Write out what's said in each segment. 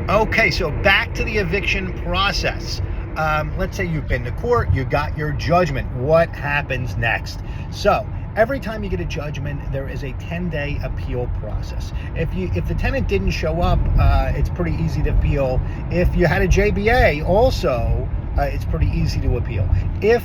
Okay, so back to the eviction process. Let's say you've been to court, you got your judgment. What happens next? So every time you get a judgment, there is a 10-day appeal process. If the tenant didn't show up, it's pretty easy to appeal. If you had a JBA, also it's pretty easy to appeal. If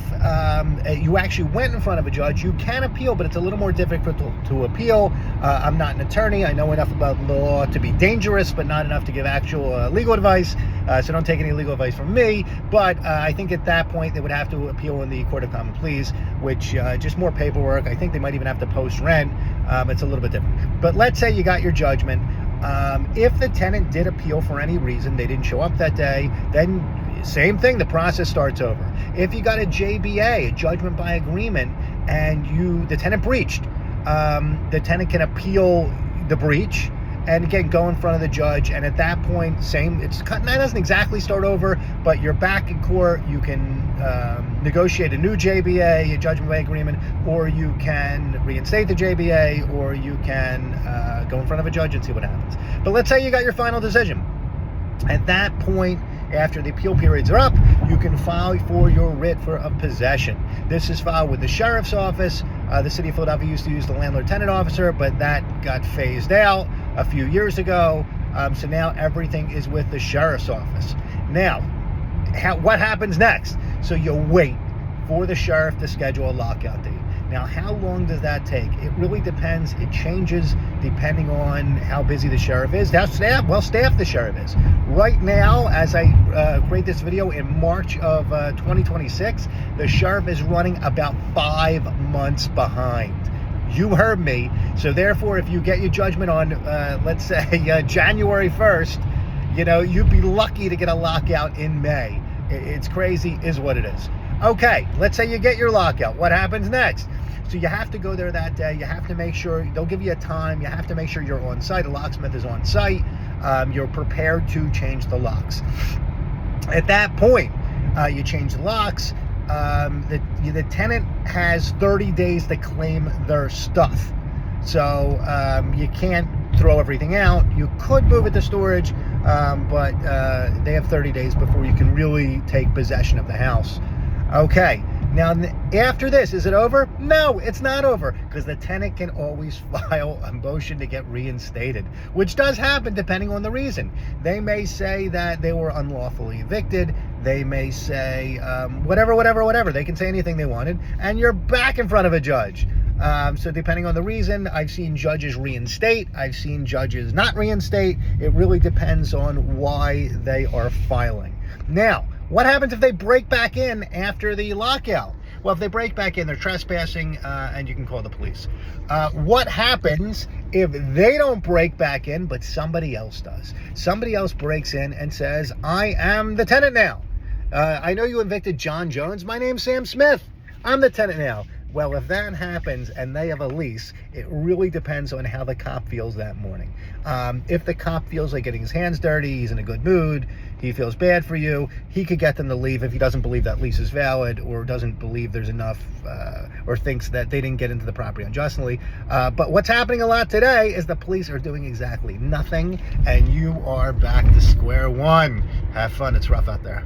you actually went in front of a judge, you can appeal, but it's a little more difficult to appeal. I'm not an attorney. I know enough about the law to be dangerous, but not enough to give actual legal advice. So don't take any legal advice from me. But I think at that point, they would have to appeal in the Court of Common Pleas, which just more paperwork. I think they might even have to post rent. It's a little bit different. But let's say you got your judgment. If the tenant did appeal for any reason, they didn't show up that day, then same thing, the process starts over. If you got a JBA, a judgment by agreement, and the tenant breached, the tenant can appeal the breach and again go in front of the judge, and at that point, that doesn't exactly start over, but you're back in court. You can negotiate a new JBA, a judgment by agreement, or you can reinstate the JBA, or you can go in front of a judge and see what happens. But let's say you got your final decision. At that point, after the appeal periods are up, you can file for your writ of possession. This is filed with the sheriff's office. The city of Philadelphia used to use the landlord-tenant officer, but that got phased out a few years ago. So now everything is with the sheriff's office. Now, what happens next? So you wait for the sheriff to schedule a lockout date. Now, how long does that take? It really depends. It changes depending on how busy the sheriff is, how staffed the sheriff is. Right now, as I create this video in March of 2026, the sheriff is running about 5 months behind. You heard me. So therefore, if you get your judgment on, let's say, January 1st, you'd be lucky to get a lockout in May. It's crazy, is what it is. Okay, let's say you get your lockout. What happens next? So you have to go there that day. You have to make sure, they'll give you a time. You have to make sure you're on site. A locksmith is on site. You're prepared to change the locks. At that point, you change the locks. The tenant has 30 days to claim their stuff. So you can't throw everything out. You could move it to storage, but they have 30 days before you can really take possession of the house. Okay, now after this, is it over? No, it's not over, because the tenant can always file a motion to get reinstated, which does happen depending on the reason. They may say that they were unlawfully evicted. They may say whatever. They can say anything they wanted, and you're back in front of a judge. So depending on the reason, I've seen judges reinstate. I've seen judges not reinstate. It really depends on why they are filing. Now, what happens if they break back in after the lockout? Well, if they break back in, they're trespassing, and you can call the police. What happens if they don't break back in, but somebody else does? Somebody else breaks in and says, I am the tenant now. I know you evicted John Jones. My name's Sam Smith. I'm the tenant now. Well, if that happens and they have a lease, it really depends on how the cop feels that morning. If the cop feels like getting his hands dirty, he's in a good mood, he feels bad for you, he could get them to leave if he doesn't believe that lease is valid, or doesn't believe there's enough, or thinks that they didn't get into the property unjustly. But what's happening a lot today is the police are doing exactly nothing, and you are back to square one. Have fun. It's rough out there.